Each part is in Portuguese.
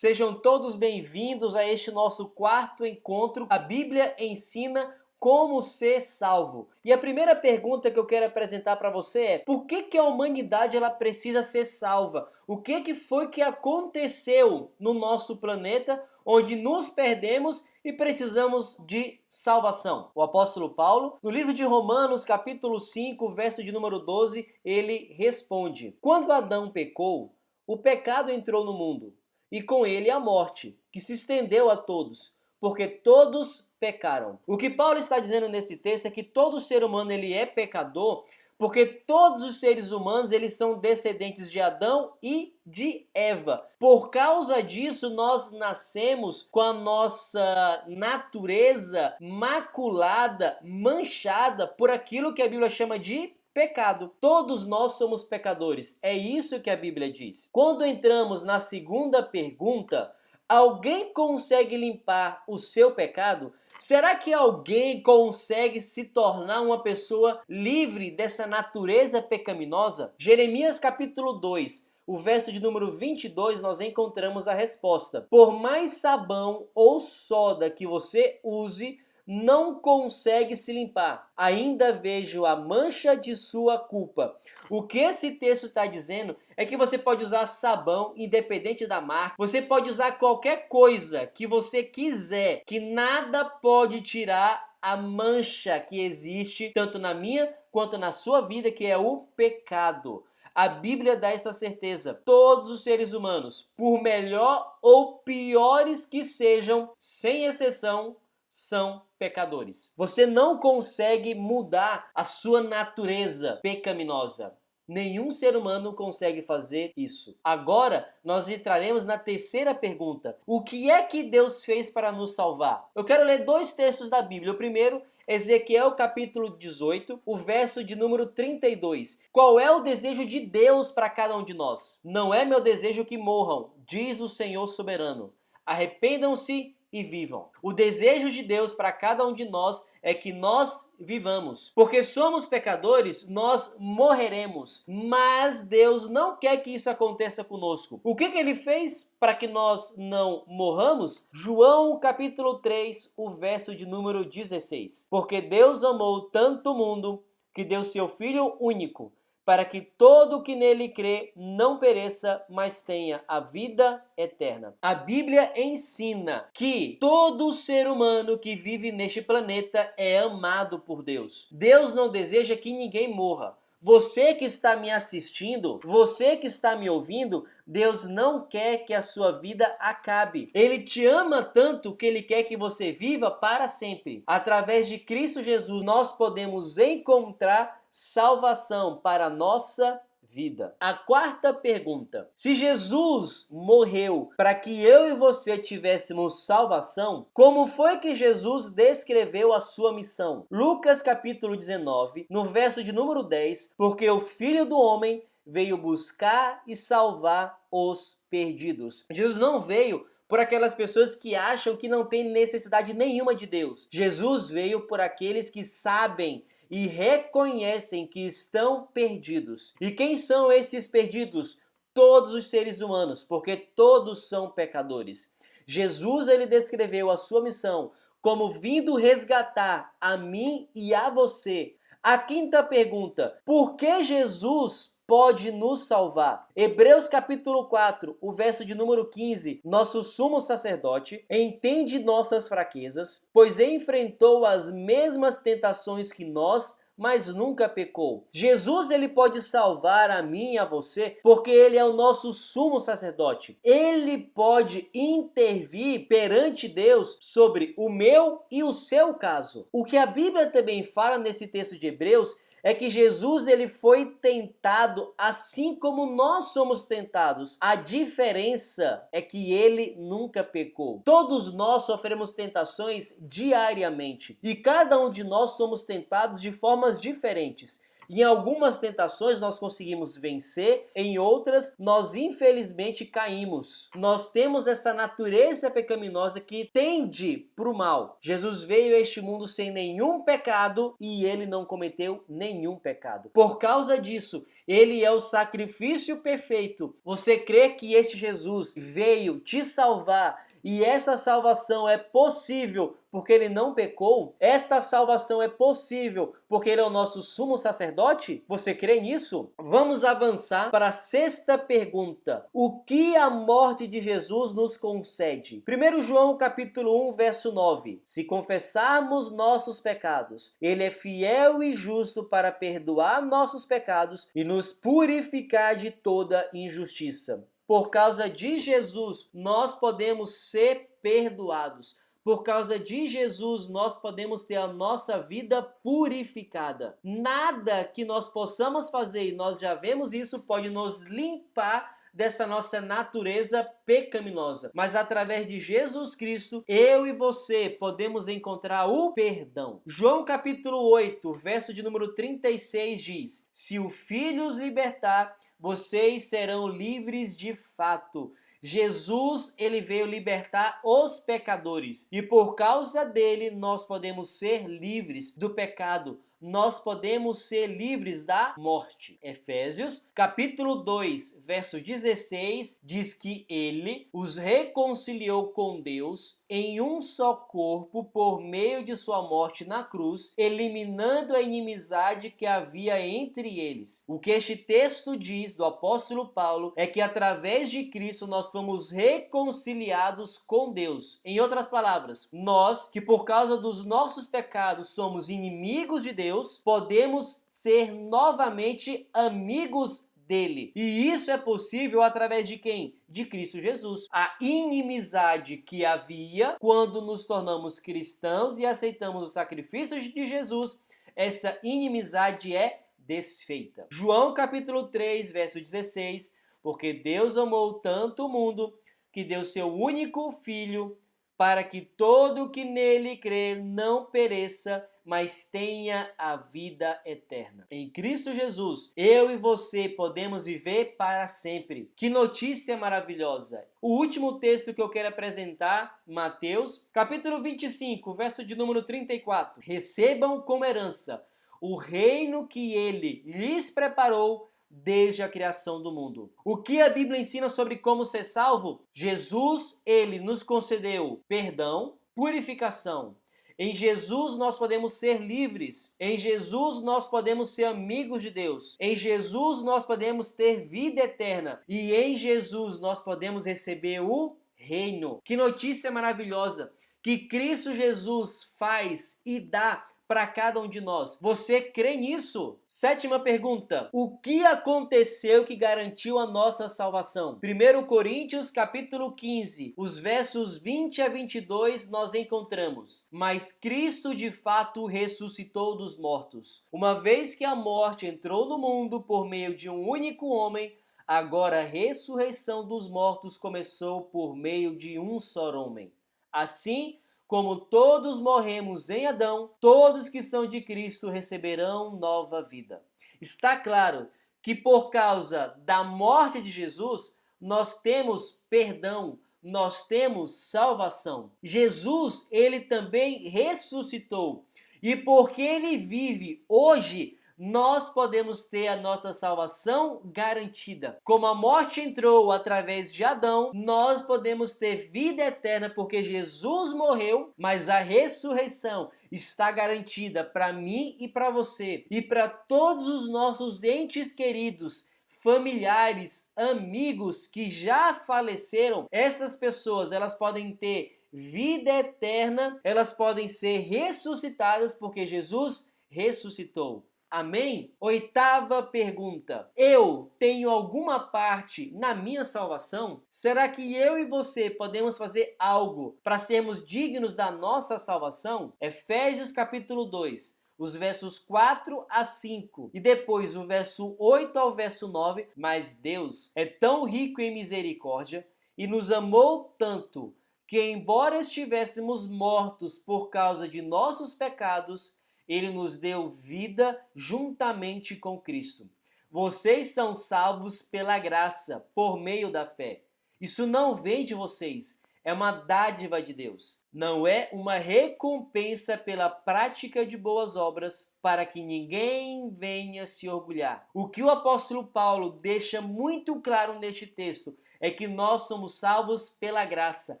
Sejam todos bem-vindos a este nosso quarto encontro. A Bíblia ensina como ser salvo. E a primeira pergunta que eu quero apresentar para você é: por que a humanidade ela precisa ser salva? O que foi que aconteceu no nosso planeta onde nos perdemos e precisamos de salvação? O apóstolo Paulo, no livro de Romanos, capítulo 5, verso de número 12, ele responde: quando Adão pecou, o pecado entrou no mundo, e com ele a morte, que se estendeu a todos, porque todos pecaram. O que Paulo está dizendo nesse texto é que todo ser humano ele é pecador, porque todos os seres humanos eles são descendentes de Adão e de Eva. Por causa disso, nós nascemos com a nossa natureza maculada, manchada por aquilo que a Bíblia chama de pecado. Todos nós somos pecadores. É isso que a Bíblia diz. Quando entramos na segunda pergunta, alguém consegue limpar o seu pecado? Será que alguém consegue se tornar uma pessoa livre dessa natureza pecaminosa? Jeremias capítulo 2, o verso de número 22, nós encontramos a resposta. Por mais sabão ou soda que você use, não consegue se limpar. Ainda vejo a mancha de sua culpa. O que esse texto está dizendo é que você pode usar sabão, independente da marca. Você pode usar qualquer coisa que você quiser, que nada pode tirar a mancha que existe, tanto na minha quanto na sua vida, que é o pecado. A Bíblia dá essa certeza. Todos os seres humanos, por melhor ou piores que sejam, sem exceção, são pecadores. Você não consegue mudar a sua natureza pecaminosa. Nenhum ser humano consegue fazer isso. Agora, nós entraremos na terceira pergunta. O que é que Deus fez para nos salvar? Eu quero ler dois textos da Bíblia. O primeiro, Ezequiel capítulo 18, o verso de número 32. Qual é o desejo de Deus para cada um de nós? Não é meu desejo que morram, diz o Senhor soberano. Arrependam-se e vivam. O desejo de Deus para cada um de nós é que nós vivamos. Porque somos pecadores, nós morreremos. Mas Deus não quer que isso aconteça conosco. O que ele fez para que nós não morramos? João capítulo 3, o verso de número 16. Porque Deus amou tanto o mundo que deu seu Filho único, para que todo o que nele crê não pereça, mas tenha a vida eterna. A Bíblia ensina que todo ser humano que vive neste planeta é amado por Deus. Deus não deseja que ninguém morra. Você que está me assistindo, você que está me ouvindo, Deus não quer que a sua vida acabe. Ele te ama tanto que Ele quer que você viva para sempre. Através de Cristo Jesus, nós podemos encontrar salvação para a nossa vida. A quarta pergunta: se Jesus morreu para que eu e você tivéssemos salvação, como foi que Jesus descreveu a sua missão? Lucas capítulo 19, no verso de número 10, porque o Filho do Homem veio buscar e salvar os perdidos. Jesus não veio por aquelas pessoas que acham que não tem necessidade nenhuma de Deus. Jesus veio por aqueles que sabem e reconhecem que estão perdidos. E quem são esses perdidos? Todos os seres humanos, porque todos são pecadores. Jesus ele descreveu a sua missão como vindo resgatar a mim e a você. A quinta pergunta: por que Jesus pode nos salvar? Hebreus capítulo 4, o verso de número 15. Nosso sumo sacerdote entende nossas fraquezas, pois enfrentou as mesmas tentações que nós, mas nunca pecou. Jesus ele pode salvar a mim e a você porque ele é o nosso sumo sacerdote. Ele pode intervir perante Deus sobre o meu e o seu caso. O que a Bíblia também fala nesse texto de Hebreus é que Jesus ele foi tentado assim como nós somos tentados. A diferença é que ele nunca pecou. Todos nós sofremos tentações diariamente e cada um de nós somos tentados de formas diferentes. Em algumas tentações nós conseguimos vencer, em outras nós infelizmente caímos. Nós temos essa natureza pecaminosa que tende para o mal. Jesus veio a este mundo sem nenhum pecado e ele não cometeu nenhum pecado. Por causa disso, Ele é o sacrifício perfeito. Você crê que este Jesus veio te salvar e esta salvação é possível porque ele não pecou? Esta salvação é possível porque ele é o nosso sumo sacerdote? Você crê nisso? Vamos avançar para a sexta pergunta. O que a morte de Jesus nos concede? 1 João capítulo 1, verso 9. Se confessarmos nossos pecados, ele é fiel e justo para perdoar nossos pecados e nos purificar de toda injustiça. Por causa de Jesus, nós podemos ser perdoados. Por causa de Jesus, nós podemos ter a nossa vida purificada. Nada que nós possamos fazer, e nós já vemos isso, pode nos limpar dessa nossa natureza pecaminosa. Mas através de Jesus Cristo, eu e você podemos encontrar o perdão. João capítulo 8, verso de número 36 diz: Se o Filho os libertar, vocês serão livres de fato. Jesus, ele veio libertar os pecadores e por causa dele nós podemos ser livres do pecado. Nós podemos ser livres da morte. Efésios, capítulo 2, verso 16, diz que ele os reconciliou com Deus em um só corpo por meio de sua morte na cruz, eliminando a inimizade que havia entre eles. O que este texto diz do apóstolo Paulo é que através de Cristo nós fomos reconciliados com Deus. Em outras palavras, nós que por causa dos nossos pecados somos inimigos de Deus, podemos ser novamente amigos dele. E isso é possível através de quem? De Cristo Jesus. A inimizade que havia quando nos tornamos cristãos e aceitamos o sacrifício de Jesus, essa inimizade é desfeita. João capítulo 3, verso 16, porque Deus amou tanto o mundo que deu seu único filho para que todo o que nele crê não pereça, mas tenha a vida eterna. Em Cristo Jesus, eu e você podemos viver para sempre. Que notícia maravilhosa! O último texto que eu quero apresentar, Mateus, capítulo 25, verso de número 34. Recebam como herança o reino que ele lhes preparou desde a criação do mundo. O que a Bíblia ensina sobre como ser salvo? Jesus, ele nos concedeu perdão, purificação. Em Jesus nós podemos ser livres. Em Jesus nós podemos ser amigos de Deus. Em Jesus nós podemos ter vida eterna. E em Jesus nós podemos receber o reino. Que notícia maravilhosa que Cristo Jesus faz e dá para cada um de nós. Você crê nisso? Sétima pergunta. O que aconteceu que garantiu a nossa salvação? 1 Coríntios capítulo 15, os versos 20 a 22 nós encontramos: Mas Cristo de fato ressuscitou dos mortos. Uma vez que a morte entrou no mundo por meio de um único homem, agora a ressurreição dos mortos começou por meio de um só homem. Assim, como todos morremos em Adão, todos que são de Cristo receberão nova vida. Está claro que por causa da morte de Jesus, nós temos perdão, nós temos salvação. Jesus, ele também ressuscitou. E porque ele vive hoje, nós podemos ter a nossa salvação garantida. Como a morte entrou através de Adão, nós podemos ter vida eterna porque Jesus morreu, mas a ressurreição está garantida para mim e para você e para todos os nossos entes queridos, familiares, amigos que já faleceram. Essas pessoas, elas podem ter vida eterna, elas podem ser ressuscitadas porque Jesus ressuscitou. Amém? Oitava pergunta. Eu tenho alguma parte na minha salvação? Será que eu e você podemos fazer algo para sermos dignos da nossa salvação? Efésios capítulo 2, os versos 4 a 5 e depois o verso 8 ao verso 9. Mas Deus é tão rico em misericórdia e nos amou tanto que, embora estivéssemos mortos por causa de nossos pecados, ele nos deu vida juntamente com Cristo. Vocês são salvos pela graça, por meio da fé. Isso não vem de vocês, é uma dádiva de Deus. Não é uma recompensa pela prática de boas obras, para que ninguém venha se orgulhar. O que o apóstolo Paulo deixa muito claro neste texto é que nós somos salvos pela graça.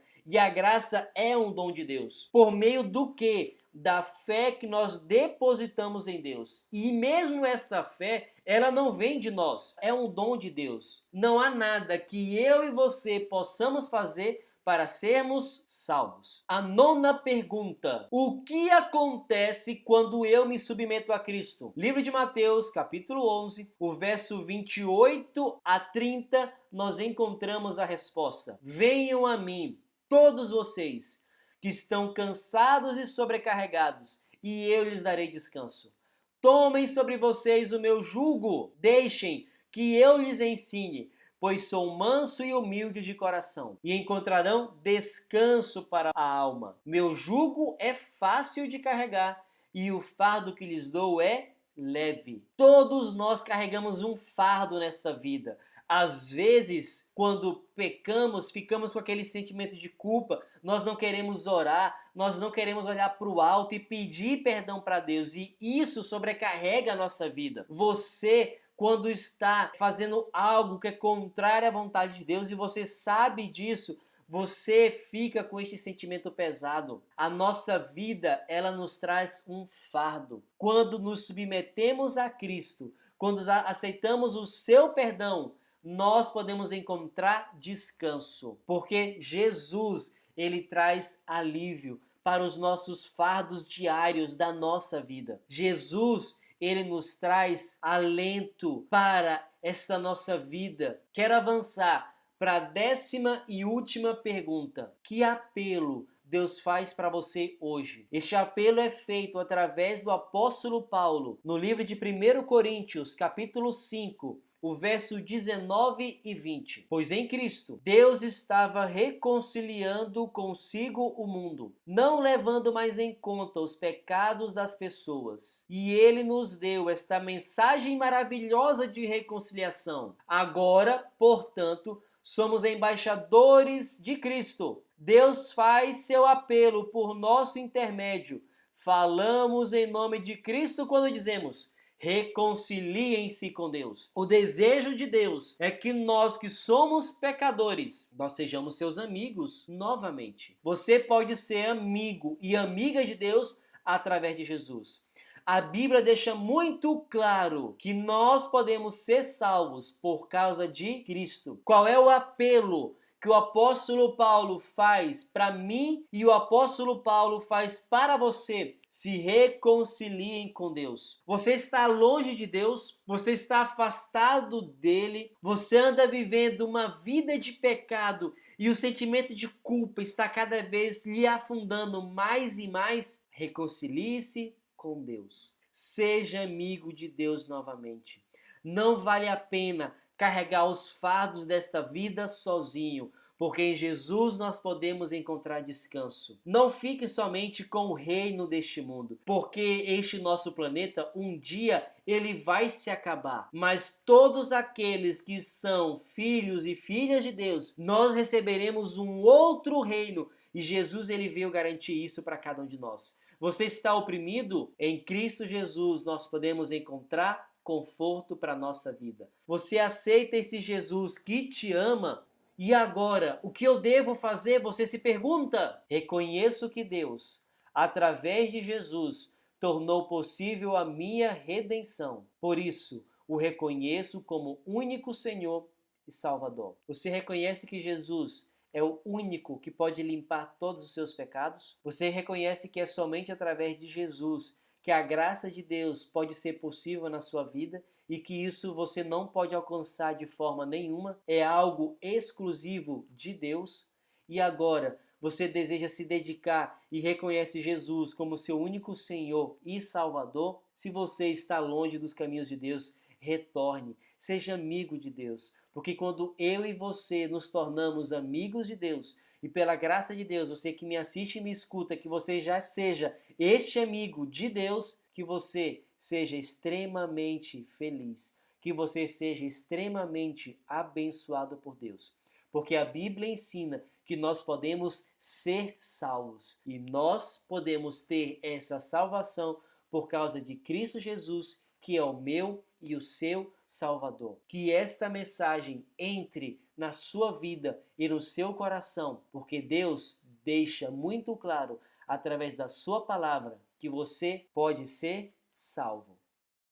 E a graça é um dom de Deus. Por meio do quê? Da fé que nós depositamos em Deus. E mesmo esta fé, ela não vem de nós. É um dom de Deus. Não há nada que eu e você possamos fazer para sermos salvos. A nona pergunta: o que acontece quando eu me submeto a Cristo? Livro de Mateus, capítulo 11, o verso 28 a 30, nós encontramos a resposta. Venham a mim, todos vocês que estão cansados e sobrecarregados, e eu lhes darei descanso. Tomem sobre vocês o meu jugo, deixem que eu lhes ensine, pois sou manso e humilde de coração, e encontrarão descanso para a alma. Meu jugo é fácil de carregar, e o fardo que lhes dou é leve. Todos nós carregamos um fardo nesta vida. Às vezes, quando pecamos, ficamos com aquele sentimento de culpa, nós não queremos orar, nós não queremos olhar para o alto e pedir perdão para Deus, e isso sobrecarrega a nossa vida. Você, quando está fazendo algo que é contrário à vontade de Deus e você sabe disso, você fica com este sentimento pesado. A nossa vida, ela nos traz um fardo. Quando nos submetemos a Cristo, quando aceitamos o seu perdão, nós podemos encontrar descanso, porque Jesus, ele traz alívio para os nossos fardos diários da nossa vida. Jesus, ele nos traz alento para esta nossa vida. Quero avançar para a 10ª e última pergunta. Que apelo Deus faz para você hoje? Este apelo é feito através do apóstolo Paulo, no livro de 1 Coríntios, capítulo 5, o verso 19 e 20. Pois em Cristo, Deus estava reconciliando consigo o mundo, não levando mais em conta os pecados das pessoas. E ele nos deu esta mensagem maravilhosa de reconciliação. Agora, portanto, somos embaixadores de Cristo. Deus faz seu apelo por nosso intermédio. Falamos em nome de Cristo quando dizemos: reconciliem-se com Deus. O desejo de Deus é que nós que somos pecadores, nós sejamos seus amigos novamente. Você pode ser amigo e amiga de Deus através de Jesus. A Bíblia deixa muito claro que nós podemos ser salvos por causa de Cristo. Qual é o apelo que o apóstolo Paulo faz para mim e o apóstolo Paulo faz para você? Se reconciliem com Deus. Você está longe de Deus, você está afastado dele, você anda vivendo uma vida de pecado e o sentimento de culpa está cada vez lhe afundando mais e mais. Reconcilie-se com Deus. Seja amigo de Deus novamente. Não vale a pena carregar os fardos desta vida sozinho, porque em Jesus nós podemos encontrar descanso. Não fique somente com o reino deste mundo, porque este nosso planeta, um dia, ele vai se acabar. Mas todos aqueles que são filhos e filhas de Deus, nós receberemos um outro reino, e Jesus, ele veio garantir isso para cada um de nós. Você está oprimido? Em Cristo Jesus nós podemos encontrar conforto para a nossa vida. Você aceita esse Jesus que te ama? E agora, o que eu devo fazer? Você se pergunta. Reconheço que Deus, através de Jesus, tornou possível a minha redenção. Por isso, o reconheço como único Senhor e Salvador. Você reconhece que Jesus é o único que pode limpar todos os seus pecados? Você reconhece que é somente através de Jesus que a graça de Deus pode ser possível na sua vida e que isso você não pode alcançar de forma nenhuma? É algo exclusivo de Deus? E agora, você deseja se dedicar e reconhece Jesus como seu único Senhor e Salvador? Se você está longe dos caminhos de Deus, retorne, seja amigo de Deus, porque quando eu e você nos tornamos amigos de Deus, e pela graça de Deus, você que me assiste e me escuta, que você já seja este amigo de Deus, que você seja extremamente feliz, que você seja extremamente abençoado por Deus, porque a Bíblia ensina que nós podemos ser salvos. E nós podemos ter essa salvação por causa de Cristo Jesus, que é o meu e o seu Salvador. Que esta mensagem entre na sua vida e no seu coração, porque Deus deixa muito claro através da sua palavra que você pode ser salvo.